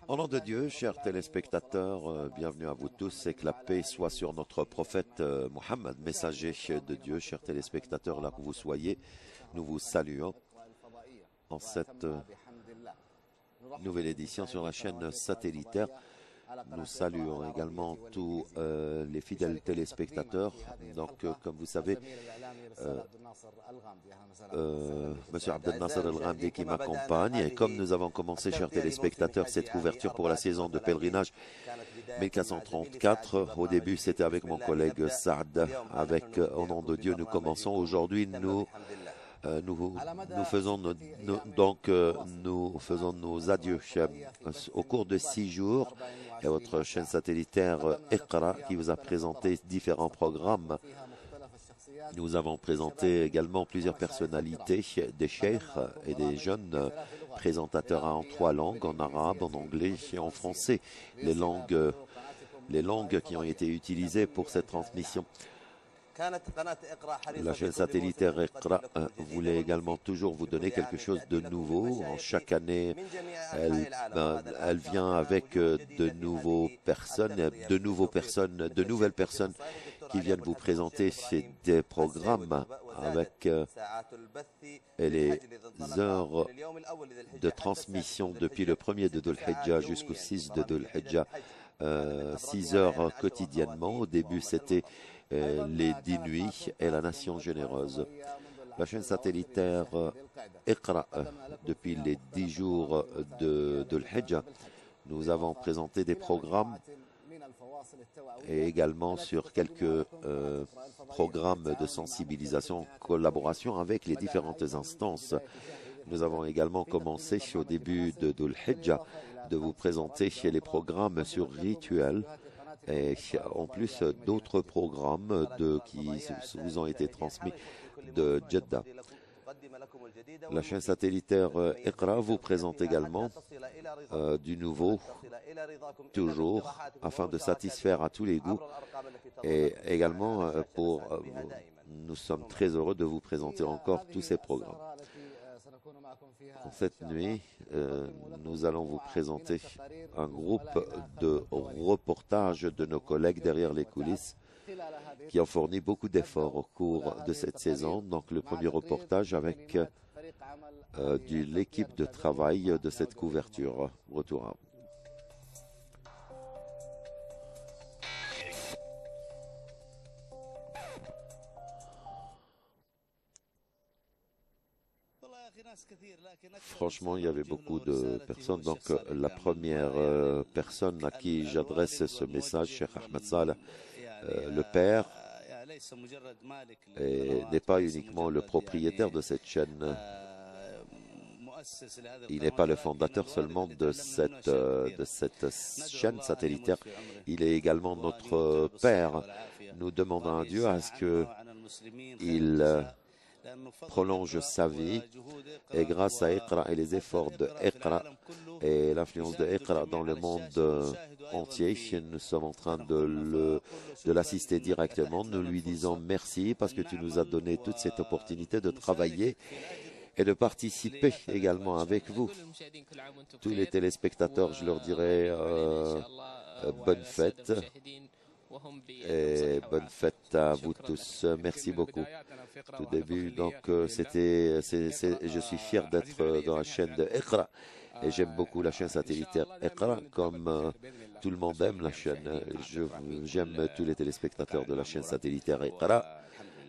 Au nom de Dieu, chers téléspectateurs, bienvenue à vous tous et que la paix soit sur notre prophète Mohammed, messager de Dieu. Chers téléspectateurs, là que vous soyez, nous vous saluons en cette nouvelle édition sur la chaîne satellitaire. Nous saluons également tous les fidèles téléspectateurs. Donc, comme vous savez, Monsieur Abdel Nasser El-Ghamdi qui m'accompagne. Et comme nous avons commencé, chers téléspectateurs, cette couverture pour la saison de pèlerinage 1434, au début c'était avec mon collègue Saad. Avec Au nom de Dieu, nous commençons. Aujourd'hui, nous faisons nos adieux au cours de 6 jours. Et votre chaîne satellitaire Iqra qui vous a présenté différents programmes. Nous avons présenté également plusieurs personnalités, des cheikhs et des jeunes présentateurs en 3 langues, en arabe, en anglais et en français, les langues qui ont été utilisées pour cette transmission. La chaîne satellitaire Iqra voulait également toujours vous donner quelque chose de nouveau. En chaque année, elle vient avec de nouvelles personnes qui viennent vous présenter des programmes avec les heures de transmission depuis le 1er de Dhul Hijjah jusqu'au 6 de Dhul Hijjah, 6 heures quotidiennement. Au début, c'était les 10 nuits et la nation généreuse. La chaîne satellitaire Iqra, depuis les 10 jours de Dhul-Hijjah, nous avons présenté des programmes et également sur quelques programmes de sensibilisation, collaboration avec les différentes instances. Nous avons également commencé au début de Dhul-Hijjah de vous présenter les programmes sur rituels et en plus d'autres programmes qui vous ont été transmis de Jeddah. La chaîne satellitaire Iqra vous présente également du nouveau, toujours, afin de satisfaire à tous les goûts. Et également, nous sommes très heureux de vous présenter encore tous ces programmes. Cette nuit, nous allons vous présenter un groupe de reportages de nos collègues derrière les coulisses qui ont fourni beaucoup d'efforts au cours de cette saison. Donc le premier reportage avec l'équipe de travail de cette couverture. Retour à vous. Franchement, il y avait beaucoup de personnes. Donc, la première personne à qui j'adresse ce message, Cheikh Ahmed Saleh, le père, n'est pas uniquement le propriétaire de cette chaîne. Il n'est pas le fondateur seulement de cette chaîne satellitaire. Il est également notre père. Nous demandons à Dieu à ce qu'il prolonge sa vie et grâce à Iqra et les efforts de Iqra et l'influence de Iqra dans le monde entier, nous sommes en train de l'assister directement. Nous lui disons merci parce que tu nous as donné toute cette opportunité de travailler et de participer également avec vous. Tous les téléspectateurs, je leur dirais bonne fête. Et bonne fête à vous tous. Merci beaucoup. Tout début, donc, je suis fier d'être dans la chaîne de Iqra et j'aime beaucoup la chaîne satellitaire Iqra comme tout le monde aime la chaîne. J'aime tous les téléspectateurs de la chaîne satellitaire Iqra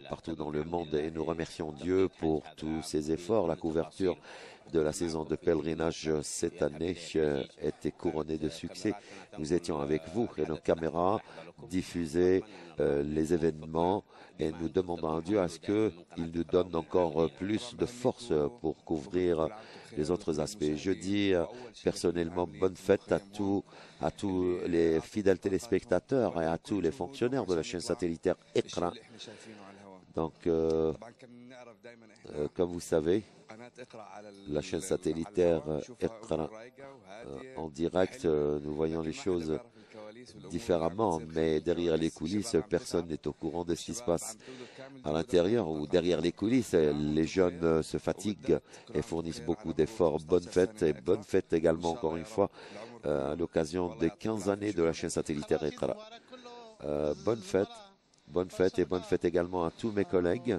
partout dans le monde et nous remercions Dieu pour tous ses efforts. La couverture de la saison de pèlerinage cette année était couronnée de succès. Nous étions avec vous et nos caméras diffusaient les événements et nous demandons à Dieu à ce qu'il nous donne encore plus de force pour couvrir les autres aspects. Je dis personnellement bonne fête à tous les fidèles téléspectateurs et à tous les fonctionnaires de la chaîne satellitaire Iqra. Donc, comme vous savez, la chaîne satellitaire Iqra, en direct, nous voyons les choses différemment, mais derrière les coulisses, personne n'est au courant de ce qui se passe à l'intérieur ou derrière les coulisses. Les jeunes se fatiguent et fournissent beaucoup d'efforts. Bonne fête et bonne fête également, encore une fois, à l'occasion des 15 années de la chaîne satellitaire Iqra. Bonne fête et bonne fête également à tous mes collègues.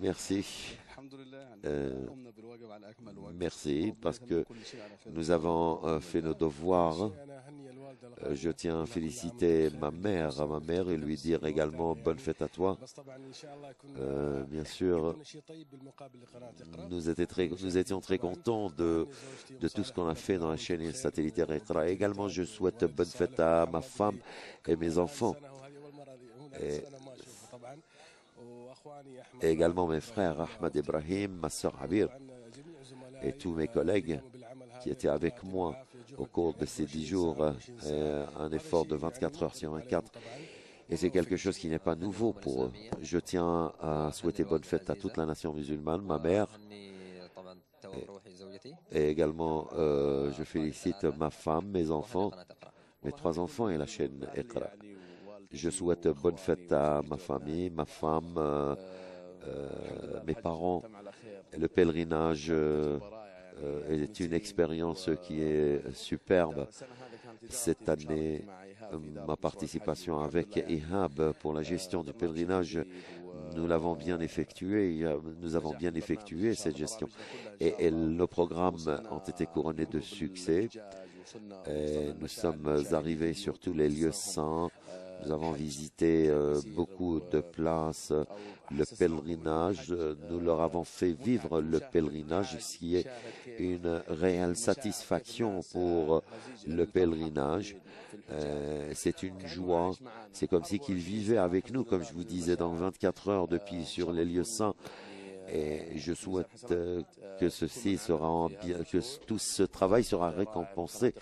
Merci. Merci parce que nous avons fait nos devoirs. Je tiens à féliciter ma mère et lui dire également bonne fête à toi. Bien sûr, nous étions très contents de tout ce qu'on a fait dans la chaîne satellitaire Iqra. Également, je souhaite bonne fête à ma femme et mes enfants. Et également mes frères Ahmed Ibrahim, ma sœur Abir et tous mes collègues qui étaient avec moi au cours de ces 10 jours, un effort de 24 heures sur 24. Et c'est quelque chose qui n'est pas nouveau pour eux. Je tiens à souhaiter bonne fête à toute la nation musulmane, ma mère. Et également, je félicite ma femme, mes enfants, mes 3 enfants et la chaîne Iqra. Je souhaite bonne fête à ma famille, ma femme, mes parents. Le pèlerinage est une expérience qui est superbe. Cette année, ma participation avec IHAB pour la gestion du pèlerinage, nous avons bien effectué cette gestion. Et nos programmes ont été couronnés de succès. Et nous sommes arrivés sur tous les lieux saints. Nous avons visité beaucoup de places, le pèlerinage. Nous leur avons fait vivre le pèlerinage, ce qui est une réelle satisfaction pour le pèlerinage. C'est une joie. C'est comme si qu'ils vivaient avec nous, comme je vous disais, dans 24 heures depuis sur les lieux saints. Et je souhaite que ceci sera bien, que tout ce travail sera récompensé.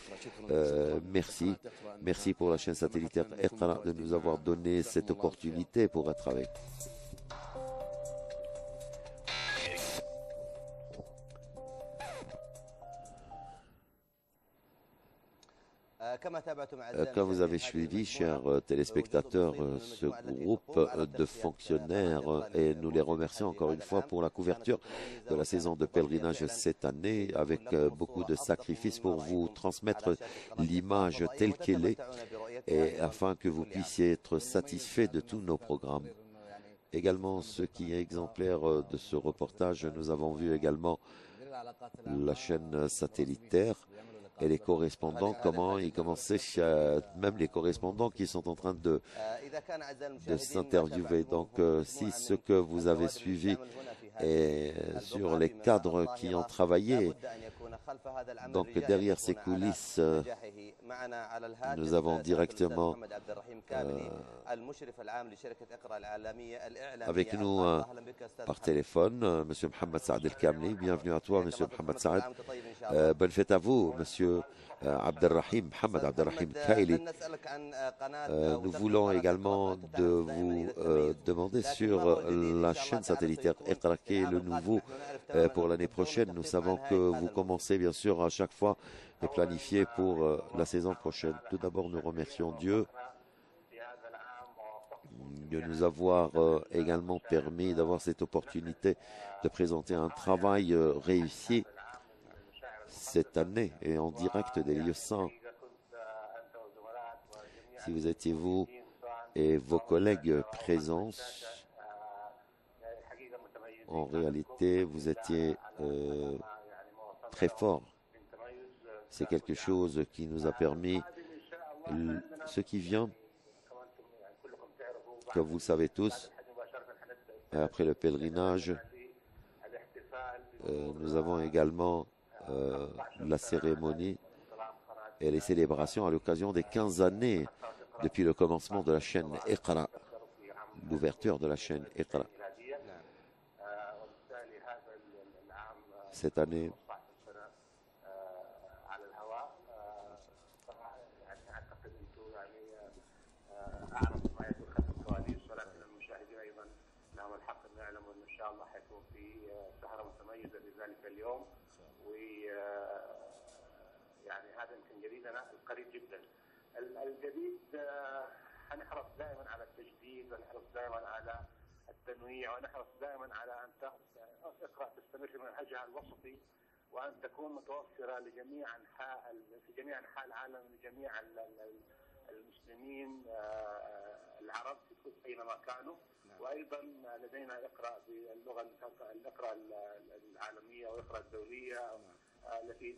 Merci. Merci pour la chaîne satellitaire Iqra de nous avoir donné cette opportunité pour être avec. Comme vous avez suivi, chers téléspectateurs, ce groupe de fonctionnaires, et nous les remercions encore une fois pour la couverture de la saison de pèlerinage cette année, avec beaucoup de sacrifices pour vous transmettre l'image telle qu'elle est, et afin que vous puissiez être satisfaits de tous nos programmes. Également, ce qui est exemplaire de ce reportage, nous avons vu également la chaîne satellitaire et les correspondants, comment ils commençaient, même les correspondants qui sont en train de s'interviewer. Donc, si ce que vous avez suivi est sur les cadres qui ont travaillé, donc derrière ces coulisses, nous avons directement avec nous par téléphone M. Mohamed Saad El-Kamli. Bienvenue à toi, M. Mohamed Saad. Bonne fête à vous, M. Abdelrahim, Mohamed Abdelrahim Kaili. Nous voulons également de vous demander sur la chaîne satellitaire Iqra, qui est le nouveau pour l'année prochaine. Nous savons que vous commencez bien sûr à chaque fois de planifier pour la saison prochaine. Tout d'abord, nous remercions Dieu de nous avoir également permis d'avoir cette opportunité de présenter un travail réussi cette année et en direct des lieux saints. Si vous étiez vous et vos collègues présents, en réalité, vous étiez très forts. C'est quelque chose qui nous a permis ce qui vient, comme vous le savez tous, après le pèlerinage, nous avons également la cérémonie et les célébrations à l'occasion des 15 années depuis le commencement de la chaîne Iqra, l'ouverture de la chaîne Iqra. Cette année, يعني هذا يمكن جديدنا القريب جدا. الجديد حنحرص دائما على التجديد، ونحرص دائما على التنويع، ونحرص دائما على ان اقرا تستمر في منهجها الوسطي، وان تكون متوفره لجميع انحاء في جميع انحاء العالم، لجميع المسلمين العرب اينما كانوا. وايضا لدينا اقرا باللغه الاقرا العالميه والاقرا الدوليه التي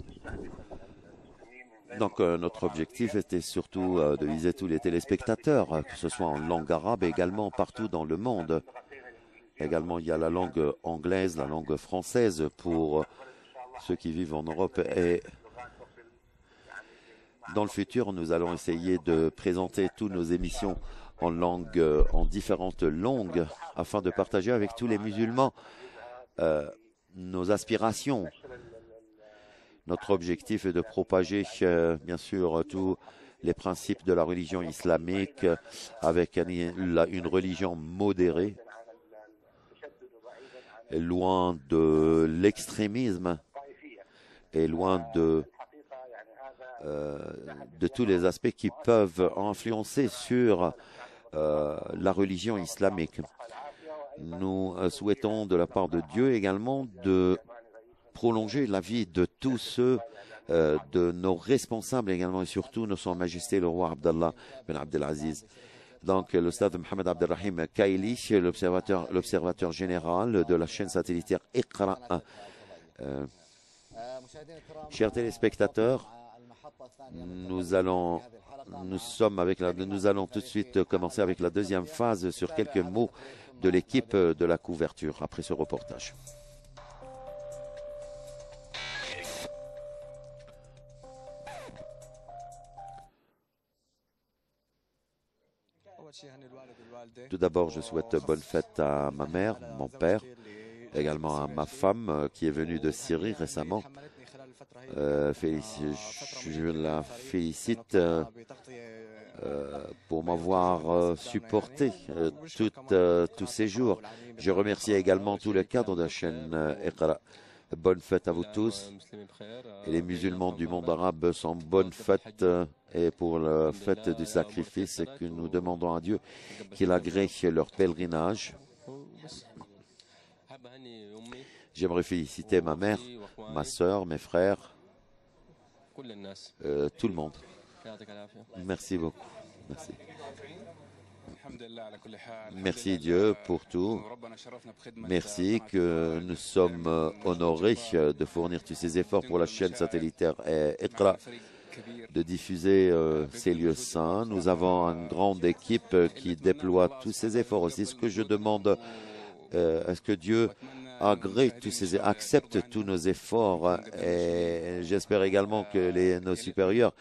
تستهدف المسلمين. Donc notre objectif était surtout de viser tous les téléspectateurs, que ce soit en langue arabe et également partout dans le monde. Également, il y a la langue anglaise, la langue française pour ceux qui vivent en Europe. Et dans le futur, nous allons essayer de présenter toutes nos émissions en différentes langues afin de partager avec tous les musulmans nos aspirations. Notre objectif est de propager, bien sûr, tous les principes de la religion islamique avec une religion modérée, loin de l'extrémisme et loin de tous les aspects qui peuvent influencer sur la religion islamique. Nous souhaitons de la part de Dieu également de prolonger la vie de tous ceux, de nos responsables également, et surtout de Son Majesté le roi Abdallah Ben Abdelaziz. Donc le stade Mohamed Abdelrahim Kaili, l'observateur général de la chaîne satellitaire Iqra. Chers téléspectateurs, nous allons tout de suite commencer avec la deuxième phase sur quelques mots de l'équipe de la couverture après ce reportage. Tout d'abord, je souhaite bonne fête à ma mère, mon père, également à ma femme qui est venue de Syrie récemment. Je la félicite pour m'avoir supporté tous ces jours. Je remercie également tout le cadre de la chaîne Iqra. Bonne fête à vous tous. Et les musulmans du monde arabe sont bonne fête et pour la fête du sacrifice que nous demandons à Dieu qu'il agrée leur pèlerinage. J'aimerais féliciter ma mère, ma sœur, mes frères, tout le monde. Merci beaucoup. Merci. Merci Dieu pour tout. Merci que nous sommes honorés de fournir tous ces efforts pour la chaîne satellitaire Iqra, de diffuser ces lieux saints. Nous avons une grande équipe qui déploie tous ces efforts aussi. Ce que je demande, est-ce que Dieu accepte tous nos efforts, et j'espère également que nos supérieurs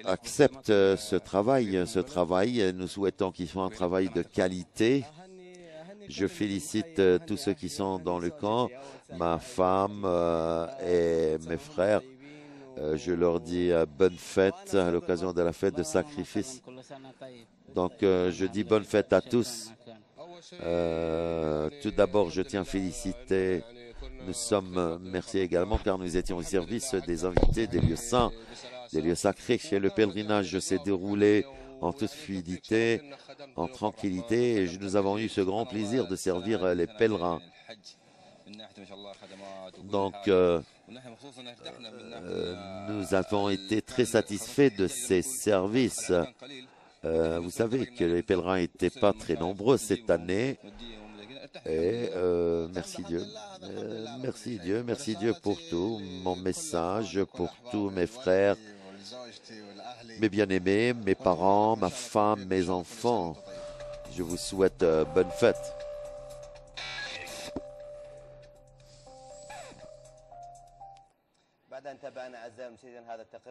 acceptent ce travail. Nous souhaitons qu'il soit un travail de qualité. Je félicite tous ceux qui sont dans le camp, ma femme et mes frères. Je leur dis bonne fête à l'occasion de la fête de sacrifice. Donc je dis bonne fête à tous. Tout d'abord, je tiens à féliciter. Merci également car nous étions au service des invités des lieux saints, des lieux sacrés. Le pèlerinage s'est déroulé en toute fluidité, en tranquillité, et nous avons eu ce grand plaisir de servir les pèlerins. Donc, nous avons été très satisfaits de ces services. Vous savez que les pèlerins n'étaient pas très nombreux cette année. Et merci Dieu. Merci Dieu pour tout. Mon message pour tous mes frères, mes bien-aimés, mes parents, ma femme, mes enfants. Je vous souhaite bonne fête.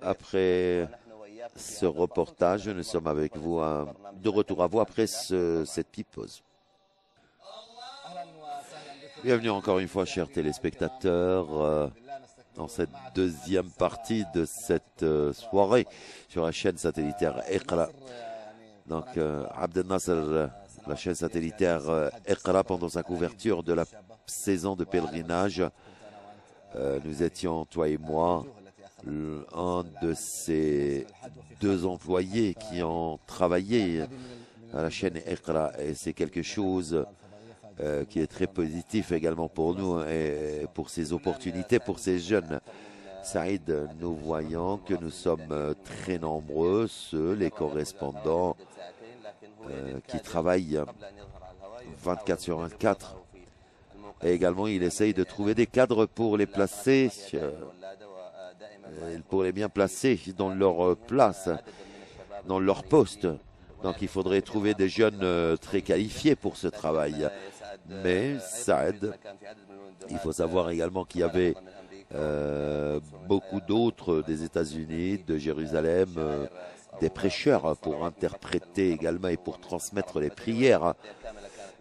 Après ce reportage, nous sommes avec vous de retour à vous après cette petite pause. Bienvenue encore une fois, chers téléspectateurs, dans cette deuxième partie de cette soirée sur la chaîne satellitaire Iqra. Donc, Abdel Nasser, la chaîne satellitaire Iqra, pendant sa couverture de la saison de pèlerinage, nous étions, toi et moi, un de ces deux employés qui ont travaillé à la chaîne Iqra, et c'est quelque chose qui est très positif également pour nous et pour ces opportunités pour ces jeunes. Saïd, nous voyons que nous sommes très nombreux, les correspondants qui travaillent 24 sur 24. Et également, il essaye de trouver des cadres pour les placer, pour les bien placer dans leur place, dans leur poste. Donc, il faudrait trouver des jeunes très qualifiés pour ce travail. Mais Saïd, il faut savoir également qu'il y avait beaucoup d'autres des États-Unis, de Jérusalem, des prêcheurs pour interpréter également et pour transmettre les prières.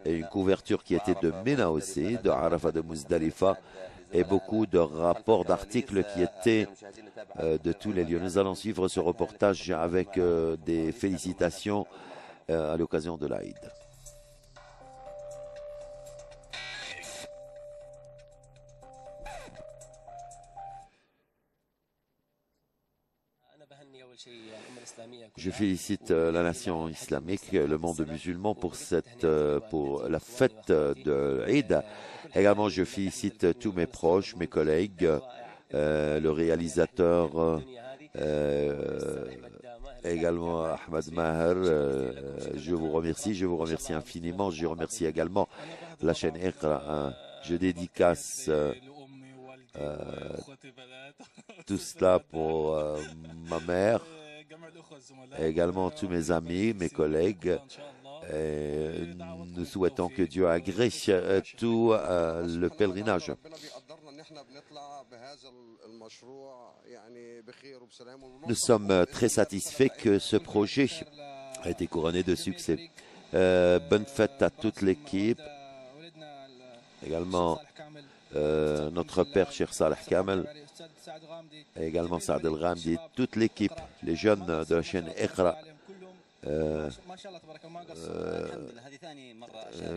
Et une couverture qui était de Mina aussi, de Arafat, de Muzdalifa, et beaucoup de rapports d'articles qui étaient de tous les lieux. Nous allons suivre ce reportage avec des félicitations à l'occasion de l'Aïd. Je félicite la nation islamique, le monde musulman pour la fête de l'Aïd. Également, je félicite tous mes proches, mes collègues, le réalisateur, également Ahmed Maher. Je vous remercie infiniment. Je remercie également la chaîne Iqra. Je dédicace tout cela pour ma mère, et également tous mes amis, mes collègues. Et nous souhaitons que Dieu agrée tout le pèlerinage. Nous sommes très satisfaits que ce projet a été couronné de succès. Bonne fête à toute l'équipe. Également notre père, Cheikh Salah Kamel, et également Saad El Ghamdi, toute l'équipe, les jeunes de la chaîne Iqra.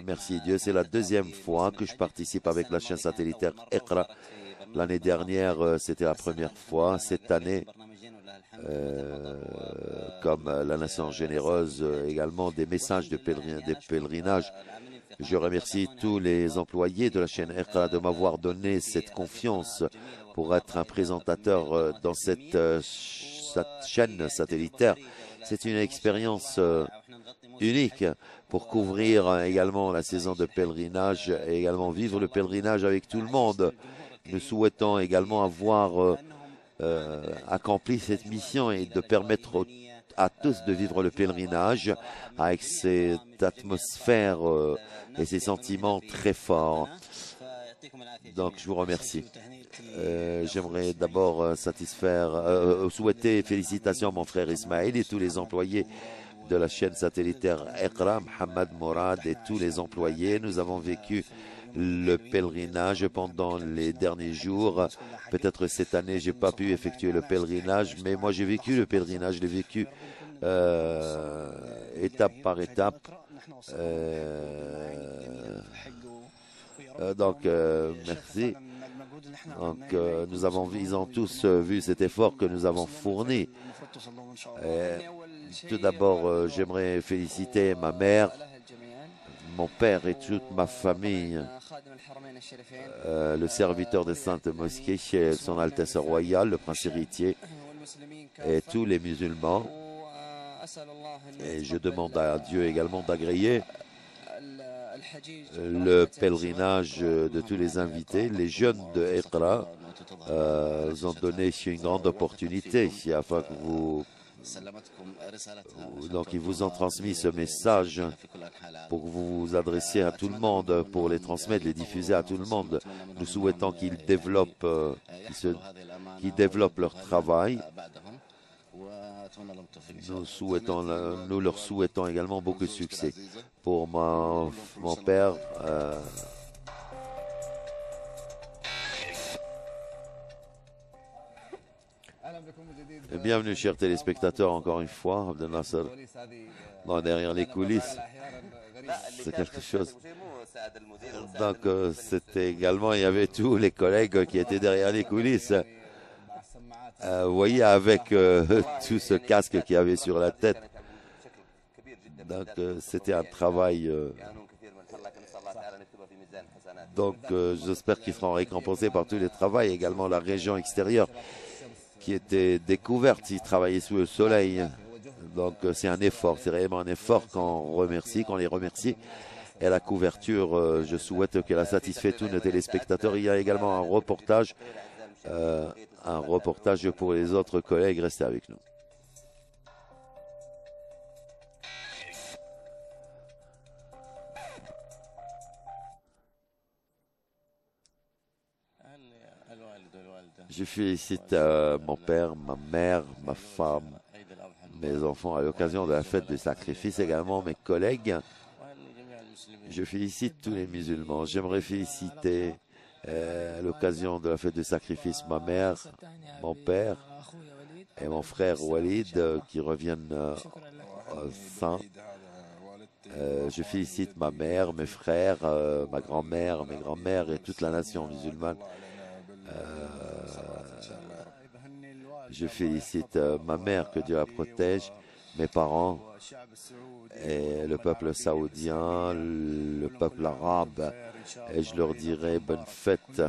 Merci Dieu, c'est la deuxième fois que je participe avec la chaîne satellitaire Iqra. L'année dernière, c'était la première fois. Cette année, comme la nation généreuse, également des messages de pèlerinage. Je remercie tous les employés de la chaîne Iqra de m'avoir donné cette confiance pour être un présentateur dans cette chaîne satellitaire. C'est une expérience unique pour couvrir également la saison de pèlerinage et également vivre le pèlerinage avec tout le monde. Nous souhaitons également avoir accompli cette mission et de permettre à tous de vivre le pèlerinage avec cette atmosphère et ces sentiments très forts. Donc, je vous remercie. J'aimerais d'abord souhaiter félicitations à mon frère Ismaël et tous les employés de la chaîne satellitaire Iqra, Mohamed Mourad et tous les employés. Nous avons vécu le pèlerinage pendant les derniers jours. Peut-être cette année, j'ai pas pu effectuer le pèlerinage, mais moi j'ai vécu le pèlerinage, je l'ai vécu étape par étape. Donc, merci. Donc, ils ont tous vu cet effort que nous avons fourni. Tout d'abord, j'aimerais féliciter ma mère, mon père et toute ma famille, le serviteur de Sainte Mosquée, chez Son Altesse Royale, le prince héritier, et tous les musulmans. Et je demande à Dieu également d'agréer le pèlerinage de tous les invités. Les jeunes de Iqra ont donné une grande opportunité afin que donc ils vous ont transmis ce message pour que vous vous adressiez à tout le monde, pour les transmettre, les diffuser à tout le monde. Nous souhaitons qu'ils développent leur travail. Nous leur souhaitons également beaucoup de succès. Pour mon père, bienvenue chers téléspectateurs encore une fois, Abdel Nasser, derrière les coulisses. C'est quelque chose. Donc c'était également, il y avait tous les collègues qui étaient derrière les coulisses. Vous voyez, avec tout ce casque qu'il y avait sur la tête. Donc c'était un travail. Donc j'espère qu'ils seront récompensés par tous les travaux. Également la région extérieure qui était découverte. Ils travaillaient sous le soleil. Donc c'est un effort, c'est réellement un effort qu'on les remercie. Et la couverture, je souhaite qu'elle a satisfait tous nos téléspectateurs. Il y a également un reportage pour les autres collègues. Restez avec nous. Je félicite mon père, ma mère, ma femme, mes enfants à l'occasion de la fête du sacrifice, également mes collègues. Je félicite tous les musulmans. J'aimerais féliciter à l'occasion de la fête du sacrifice ma mère, mon père et mon frère Walid qui reviennent sains. Je félicite ma mère, mes frères, ma grand-mère, mes grands-mères et toute la nation musulmane. Je félicite ma mère, que Dieu la protège, mes parents, et le peuple saoudien, le peuple arabe, et je leur dirai bonne fête.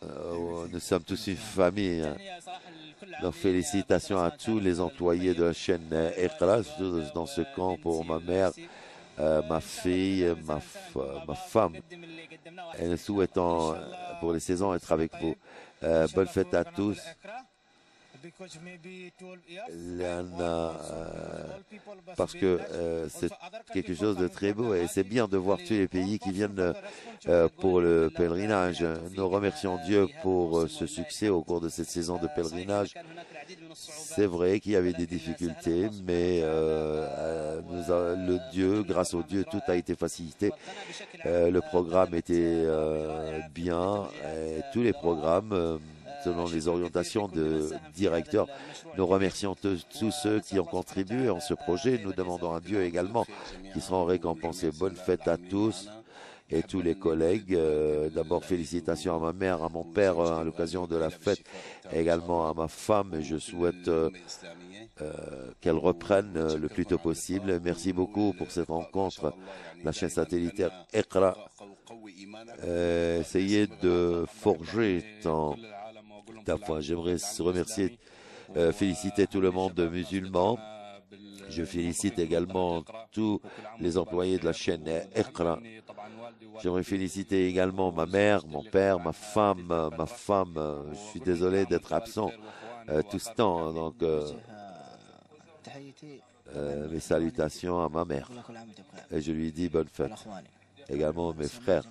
Nous sommes tous une famille. Donc félicitations à tous les employés de la chaîne Iqra, dans ce camp pour ma mère, ma fille, ma femme. Et nous souhaitons pour les saisons être avec vous. Bonne fête à tous. Parce que c'est quelque chose de très beau et c'est bien de voir tous les pays qui viennent pour le pèlerinage. Nous remercions Dieu pour ce succès au cours de cette saison de pèlerinage. C'est vrai qu'il y avait des difficultés, mais grâce au Dieu, tout a été facilité. Le programme était bien, et tous les programmes selon les orientations de directeur. Nous remercions tous ceux qui ont contribué en ce projet. Nous demandons à Dieu également qu'ils seront récompensés. Bonne fête à tous et tous les collègues. D'abord, félicitations à ma mère, à mon père à l'occasion de la fête, et également à ma femme. Et je souhaite qu'elle reprenne le plus tôt possible. Merci beaucoup pour cette rencontre. La chaîne satellitaire Iqra essayez de forger J'aimerais remercier, féliciter tout le monde musulman. Je félicite également tous les employés de la chaîne Iqra. J'aimerais féliciter également ma mère, mon père, ma femme. Je suis désolé d'être absent tout ce temps. Donc, mes salutations à ma mère. Et je lui dis bonne fête. Également mes frères.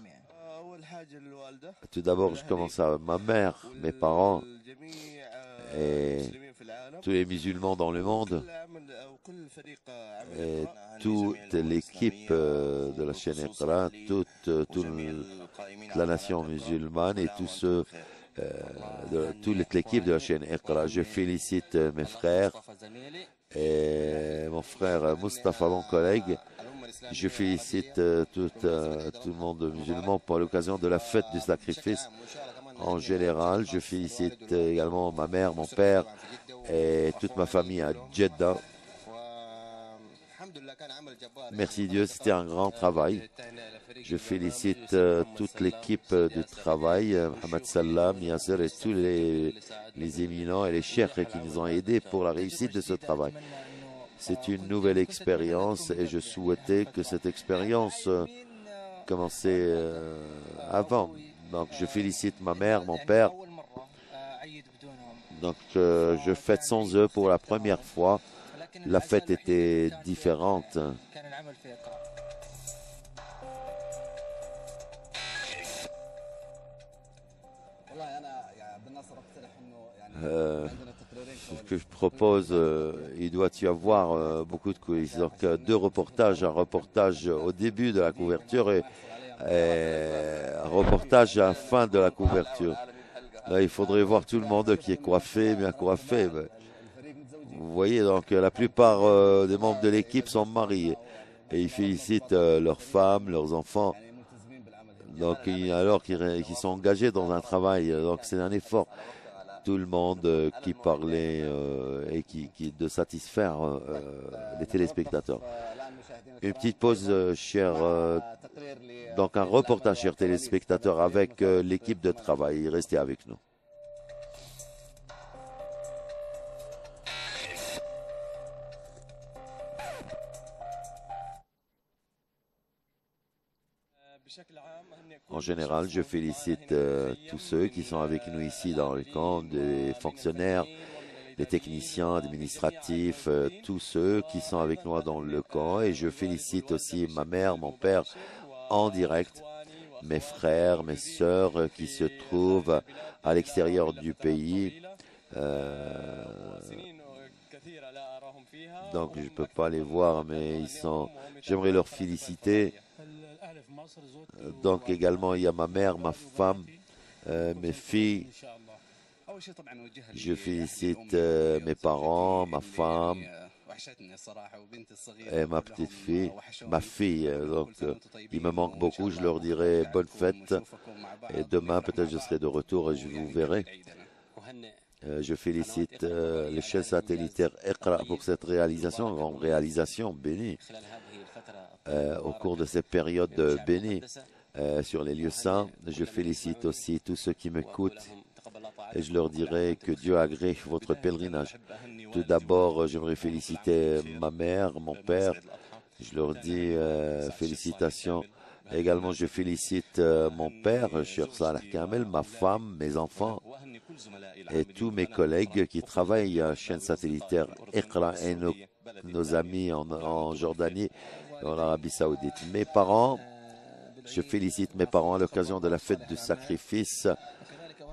Tout d'abord, je commence à ma mère, mes parents et tous les musulmans dans le monde et toute l'équipe de la chaîne Iqra, toute la nation musulmane et toute l'équipe de la chaîne Iqra. Je félicite mes frères et mon frère Mustafa, mon collègue. Je félicite tout le monde musulman pour l'occasion de la fête du sacrifice. En général, je félicite également ma mère, mon père et toute ma famille à Jeddah. Merci Dieu, c'était un grand travail. Je félicite toute l'équipe de travail, Ahmad Salam, Yasser et tous les éminents et les cheikhs qui nous ont aidés pour la réussite de ce travail. C'est une nouvelle expérience et je souhaitais que cette expérience commençait avant. Donc je félicite ma mère, mon père. Donc je fête sans eux pour la première fois. La fête était différente. Ce que je propose, il doit y avoir beaucoup de coulisses. Donc deux reportages, un reportage au début de la couverture et un reportage à la fin de la couverture. Là, il faudrait voir tout le monde qui est coiffé, bien coiffé. Vous voyez, donc la plupart des membres de l'équipe sont mariés. et ils félicitent leurs femmes, leurs enfants. Donc, alors qu'ils sont engagés dans un travail, donc c'est un effort. Tout le monde qui parlait et qui de satisfaire les téléspectateurs. Une petite pause, donc un reportage, chers téléspectateurs, avec l'équipe de travail. Restez avec nous. En général, je félicite tous ceux qui sont avec nous ici dans le camp, des fonctionnaires, des techniciens administratifs, tous ceux qui sont avec moi dans le camp. Et je félicite aussi ma mère, mon père en direct, mes frères, mes sœurs qui se trouvent à l'extérieur du pays. Donc je ne peux pas les voir, mais j'aimerais leur féliciter. Donc également, il y a ma mère, ma femme, mes filles. Je félicite mes parents, ma femme et ma petite fille, ma fille. Donc, il me manque beaucoup. Je leur dirai bonne fête. Et demain, peut-être, je serai de retour et je vous verrai. Je félicite les chaînes satellitaires Iqra pour cette réalisation, grande réalisation bénie. Au cours de cette période bénie sur les lieux saints, je félicite aussi tous ceux qui m'écoutent et je leur dirai que Dieu agrée votre pèlerinage. Tout d'abord, j'aimerais féliciter ma mère, mon père. Je leur dis félicitations. Également, je félicite mon père, cher Salah Kamel, ma femme, mes enfants et tous mes collègues qui travaillent à la chaîne satellitaire Iqra et nos amis en Jordanie et en Arabie Saoudite. Mes parents, je félicite mes parents à l'occasion de la fête du sacrifice.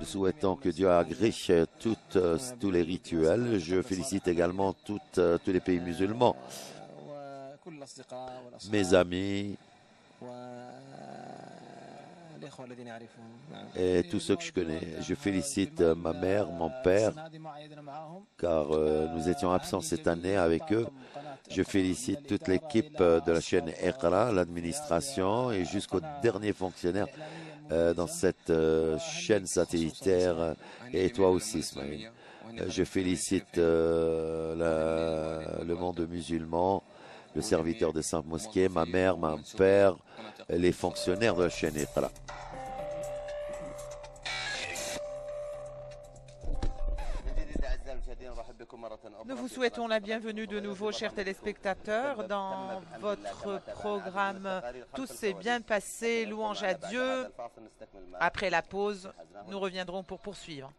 Nous souhaitons que Dieu agrée tous les rituels. Je félicite également tous les pays musulmans, mes amis et tous ceux que je connais. Je félicite ma mère, mon père, car nous étions absents cette année avec eux. Je félicite toute l'équipe de la chaîne Iqra, l'administration et jusqu'au dernier fonctionnaire dans cette chaîne satellitaire et toi aussi, Ismaël. Je félicite le monde musulman, le serviteur des Saintes Mosquées, ma mère, mon père, les fonctionnaires de la chaîne Iqra. Nous vous souhaitons la bienvenue de nouveau, chers téléspectateurs, dans votre programme. Tout s'est bien passé, louange à Dieu. Après la pause, nous reviendrons pour poursuivre.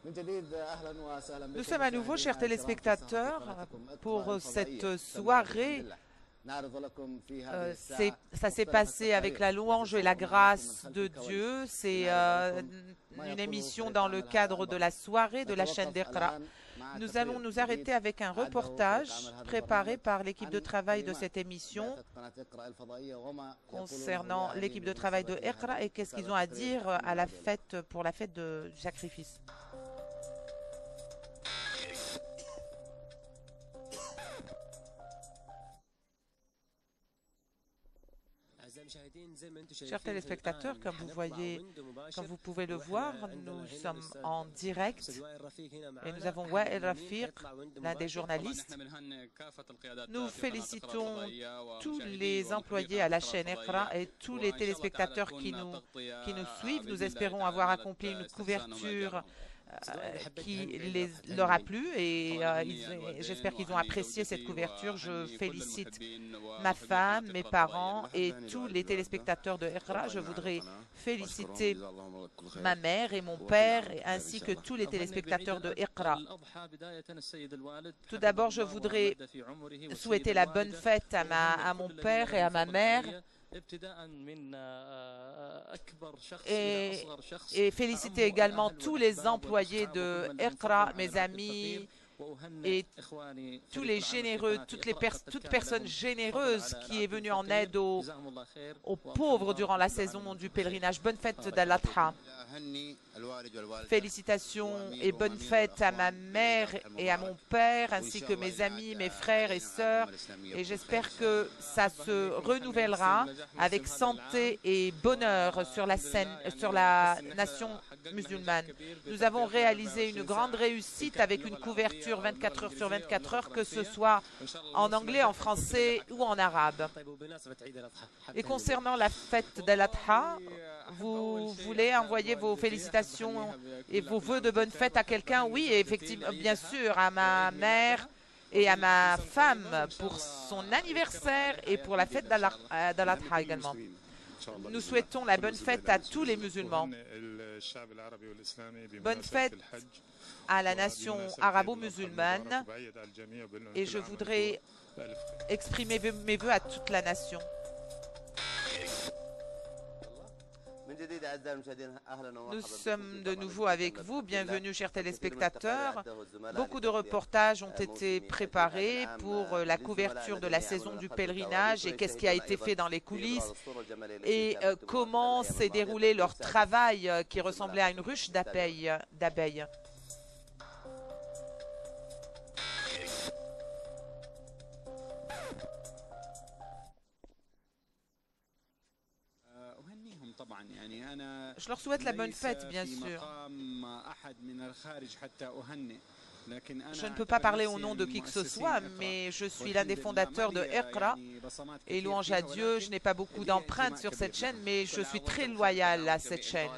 Nous sommes à nouveau, chers téléspectateurs, pour cette soirée. Ça s'est passé avec la louange et la grâce de Dieu. C'est une émission dans le cadre de la soirée de la chaîne d'Iqra. Nous allons nous arrêter avec un reportage préparé par l'équipe de travail de cette émission concernant l'équipe de travail de Iqra et qu'est-ce qu'ils ont à dire à la fête, pour la fête du sacrifice. Chers téléspectateurs, comme vous pouvez le voir, nous sommes en direct et nous avons Wael Rafiq, l'un des journalistes. Nous félicitons tous les employés à la chaîne Iqra et tous les téléspectateurs qui nous suivent. Nous espérons avoir accompli une couverture qui leur a plu et j'espère qu'ils ont apprécié cette couverture. Je félicite ma femme, mes parents et tous les téléspectateurs de Iqra. Je voudrais féliciter ma mère et mon père ainsi que tous les téléspectateurs de Iqra. Tout d'abord, je voudrais souhaiter la bonne fête à mon père et à ma mère. Et féliciter également tous les employés de Iqra, mes amis, et tous les généreux, toute personne généreuse qui est venue en aide aux pauvres durant la saison du pèlerinage. Bonne fête d'Al-Adha. Félicitations et bonne fête à ma mère et à mon père, ainsi que mes amis, mes frères et sœurs. Et j'espère que ça se renouvellera avec santé et bonheur sur la nation musulmane. Nous avons réalisé une grande réussite avec une couverture 24 heures sur 24 heures, que ce soit en anglais, en français ou en arabe. Et concernant la fête d'Al-Adha, vous voulez envoyer vos félicitations et vos vœux de bonne fête à quelqu'un? Oui, effectivement, bien sûr, à ma mère et à ma femme pour son anniversaire et pour la fête d'Al-Adha également. Nous souhaitons la bonne fête à tous les musulmans. Bonne fête à la nation arabo-musulmane, et je voudrais exprimer mes vœux à toute la nation. Nous sommes de nouveau avec vous. Bienvenue, chers téléspectateurs. Beaucoup de reportages ont été préparés pour la couverture de la saison du pèlerinage et qu'est-ce qui a été fait dans les coulisses et comment s'est déroulé leur travail qui ressemblait à une ruche d'abeilles. Je leur souhaite la bonne fête, bien sûr. Je ne peux pas parler au nom de qui que ce soit, mais je suis l'un des fondateurs de Iqra. Et louange à Dieu, je n'ai pas beaucoup d'empreintes sur cette chaîne, mais je suis très loyal à cette chaîne.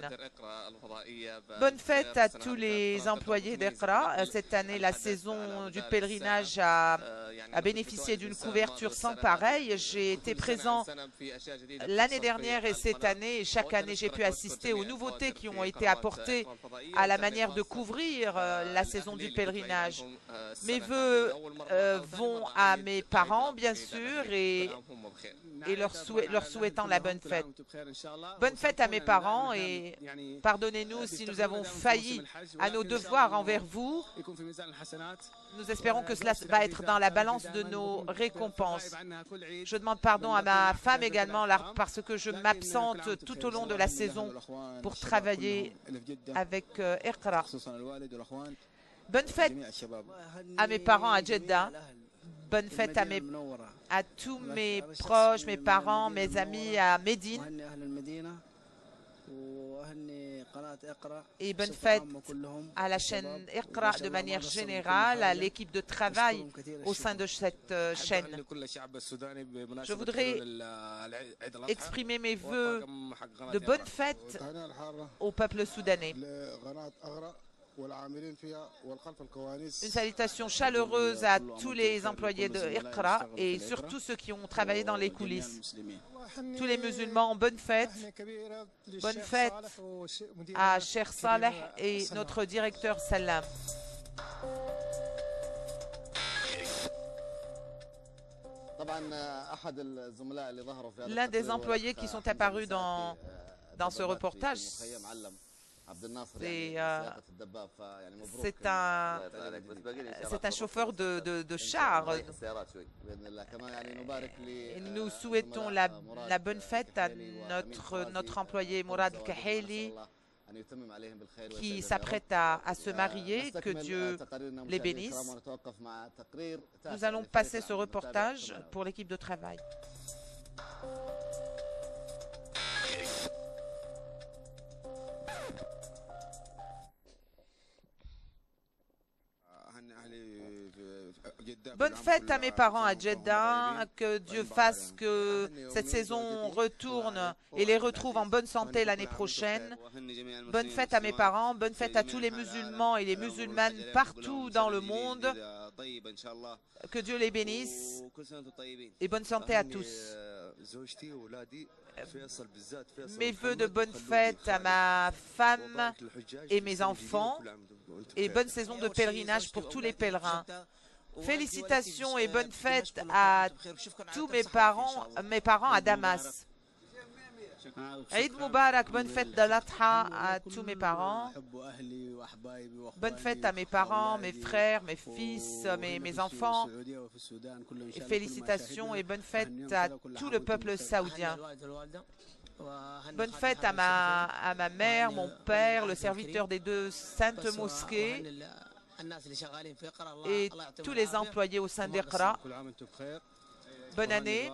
Bonne fête à tous les employés d'Iqra. Cette année, la saison du pèlerinage a bénéficié d'une couverture sans pareil. J'ai été présent l'année dernière et cette année, et chaque année, j'ai pu assister aux nouveautés qui ont été apportées à la manière de couvrir la saison du pèlerinage. Mes vœux vont à mes parents, bien sûr, et leur souhaitant la bonne fête. Bonne fête à mes parents et pardonnez-nous si nous avons failli à nos devoirs envers vous. Nous espérons que cela va être dans la balance de nos récompenses. Je demande pardon à ma femme également parce que je m'absente tout au long de la saison pour travailler avec Iqra. Bonne fête à mes parents à Jeddah. Bonne fête à tous mes proches, mes parents, mes amis à Médine. Et bonne fête à la chaîne Iqra de manière générale, à l'équipe de travail au sein de cette chaîne. Je voudrais exprimer mes vœux de bonne fête au peuple soudanais. Une salutation chaleureuse à tous les employés de Iqra et surtout ceux qui ont travaillé dans les coulisses. Tous les musulmans, bonne fête. Bonne fête à Cheikh Saleh et notre directeur Salam. L'un des employés qui sont apparus dans ce reportage, c'est un chauffeur de char. Et nous souhaitons la bonne fête à notre employé Mourad Al-Kaheli qui s'apprête à se marier. Que Dieu les bénisse. Nous allons passer ce reportage pour l'équipe de travail. Bonne fête à mes parents à Jeddah, que Dieu fasse que cette saison retourne et les retrouve en bonne santé l'année prochaine. Bonne fête à mes parents, bonne fête à tous les musulmans et les musulmanes partout dans le monde. Que Dieu les bénisse et bonne santé à tous. Mes vœux de bonne fête à ma femme et mes enfants et bonne saison de pèlerinage pour tous les pèlerins. Félicitations et bonne fête à tous mes parents à Damas. Eid Mubarak, bonne fête d'Al-Adha à tous mes parents. Bonne fête à mes parents, mes frères, mes fils, mes enfants. Et félicitations et bonne fête à tout le peuple saoudien. Bonne fête à ma mère, mon père, le serviteur des deux saintes mosquées et tous les employés au sein d'Iqra. Bonne année,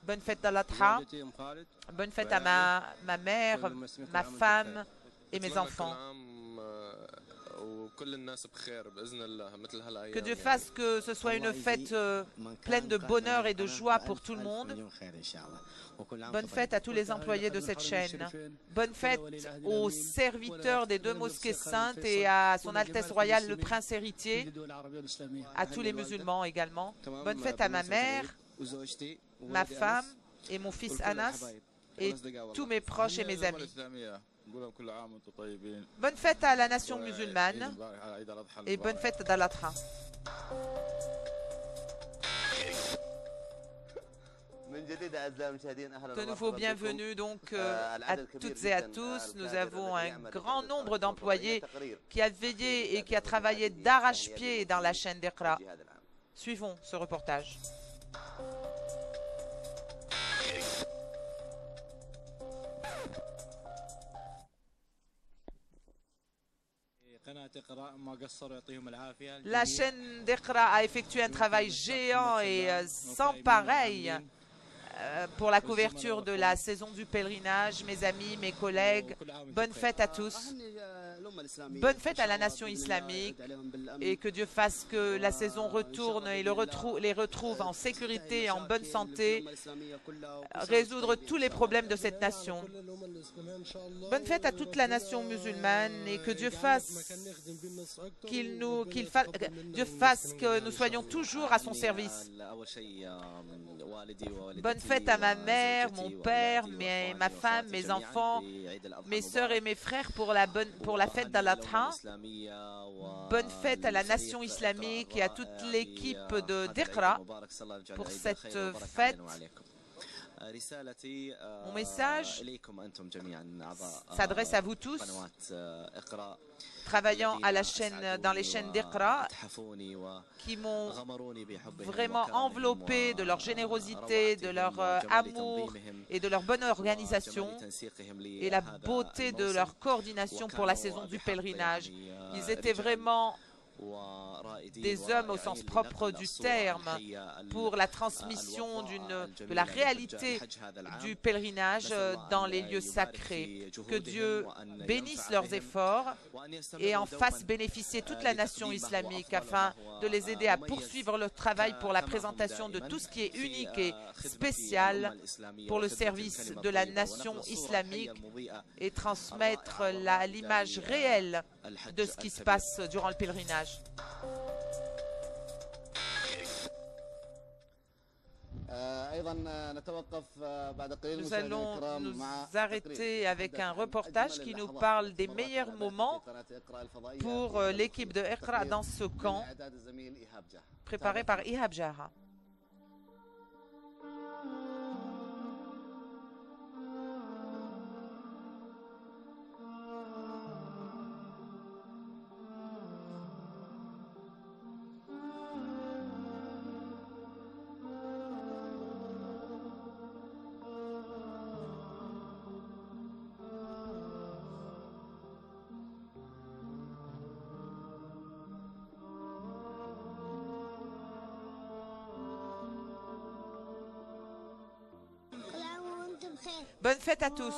bonne fête d'Al-Adha, bonne fête à ma mère, ma femme et mes enfants. Que Dieu fasse que ce soit une fête pleine de bonheur et de joie pour tout le monde. Bonne fête à tous les employés de cette chaîne. Bonne fête aux serviteurs des deux mosquées saintes et à son Altesse Royale le Prince héritier, à tous les musulmans également. Bonne fête à ma mère, ma femme et mon fils Anas et tous mes proches et mes amis. Bonne fête à la nation musulmane et bonne fête d'Al-Adha. De nouveau, bienvenue donc à toutes et à tous. Nous avons un grand nombre d'employés qui a veillé et qui a travaillé d'arrache-pied dans la chaîne d'Iqra. Suivons ce reportage. La chaîne d'Iqra a effectué un travail géant et sans pareil pour la couverture de la saison du pèlerinage. Mes amis, mes collègues, bonne fête à tous. Bonne fête à la nation islamique et que Dieu fasse que la saison retourne et les retrouve en sécurité et en bonne santé, résoudre tous les problèmes de cette nation. Bonne fête à toute la nation musulmane et que Dieu fasse Dieu fasse que nous soyons toujours à son service. Bonne fête à ma mère, mon père, ma femme, mes enfants, mes sœurs et mes frères pour la fête d'Al-Adha. Bonne fête à la nation islamique et à toute l'équipe d'Iqra pour cette fête. Mon message s'adresse à vous tous, travaillant dans les chaînes d'Iqra, qui m'ont vraiment enveloppé de leur générosité, de leur amour et de leur bonne organisation et la beauté de leur coordination pour la saison du pèlerinage. Ils étaient vraiment des hommes au sens propre du terme pour la transmission de la réalité du pèlerinage dans les lieux sacrés. Que Dieu bénisse leurs efforts et en fasse bénéficier toute la nation islamique afin de les aider à poursuivre leur travail pour la présentation de tout ce qui est unique et spécial pour le service de la nation islamique et transmettre l'image réelle de ce qui se passe durant le pèlerinage. Nous allons nous arrêter avec un reportage qui nous parle des meilleurs moments pour l'équipe de Iqra dans ce camp préparé par Ihab Jahra. Bonne fête à tous.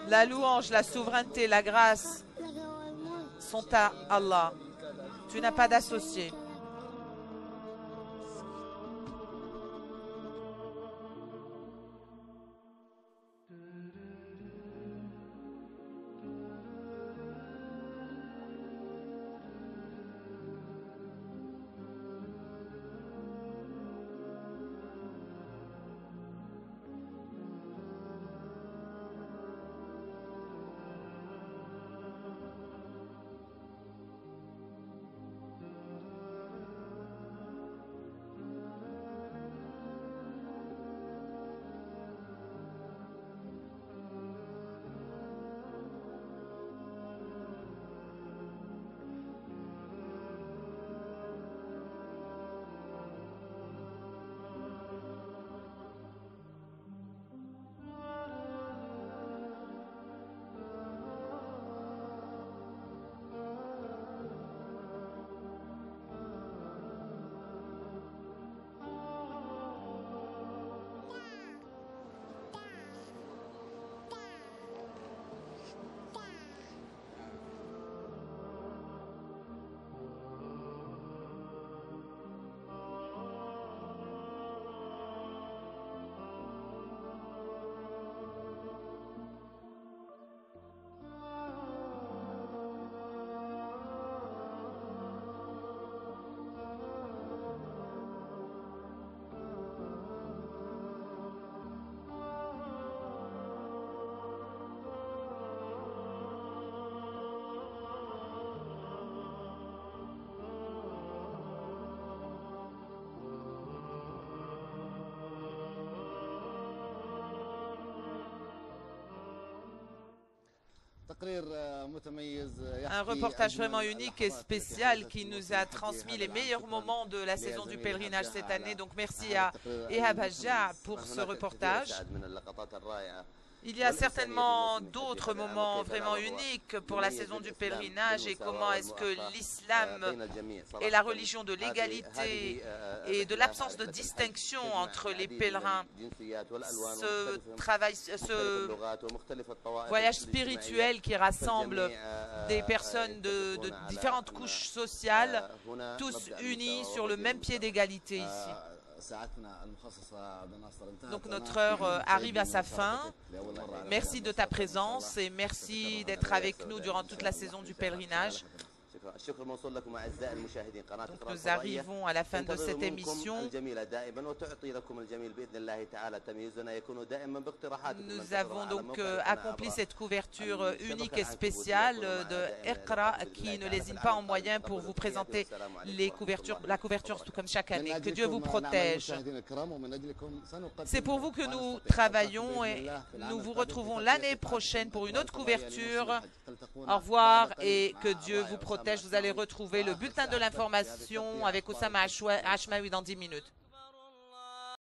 La louange, la souveraineté, la grâce sont à Allah. Tu n'as pas d'associé. Un reportage vraiment unique et spécial qui nous a transmis les meilleurs moments de la saison du pèlerinage cette année. Donc merci à Ehab Hajja pour ce reportage. Il y a certainement d'autres moments vraiment uniques pour la saison du pèlerinage et comment est-ce que l'islam est la religion de l'égalité et de l'absence de distinction entre les pèlerins. Ce voyage spirituel qui rassemble des personnes de différentes couches sociales, tous unis sur le même pied d'égalité ici. Donc notre heure arrive à sa fin. Merci de ta présence et merci d'être avec nous durant toute la saison du pèlerinage. Donc nous arrivons à la fin de cette émission. Nous avons donc accompli cette couverture unique et spéciale de Iqra qui ne lésine pas en moyen pour vous présenter la couverture tout comme chaque année. Que Dieu vous protège. C'est pour vous que nous travaillons et nous vous retrouvons l'année prochaine pour une autre couverture. Au revoir et que Dieu vous protège. Vous allez retrouver le bulletin de l'information avec Oussama Hachmaoui dans 10 minutes.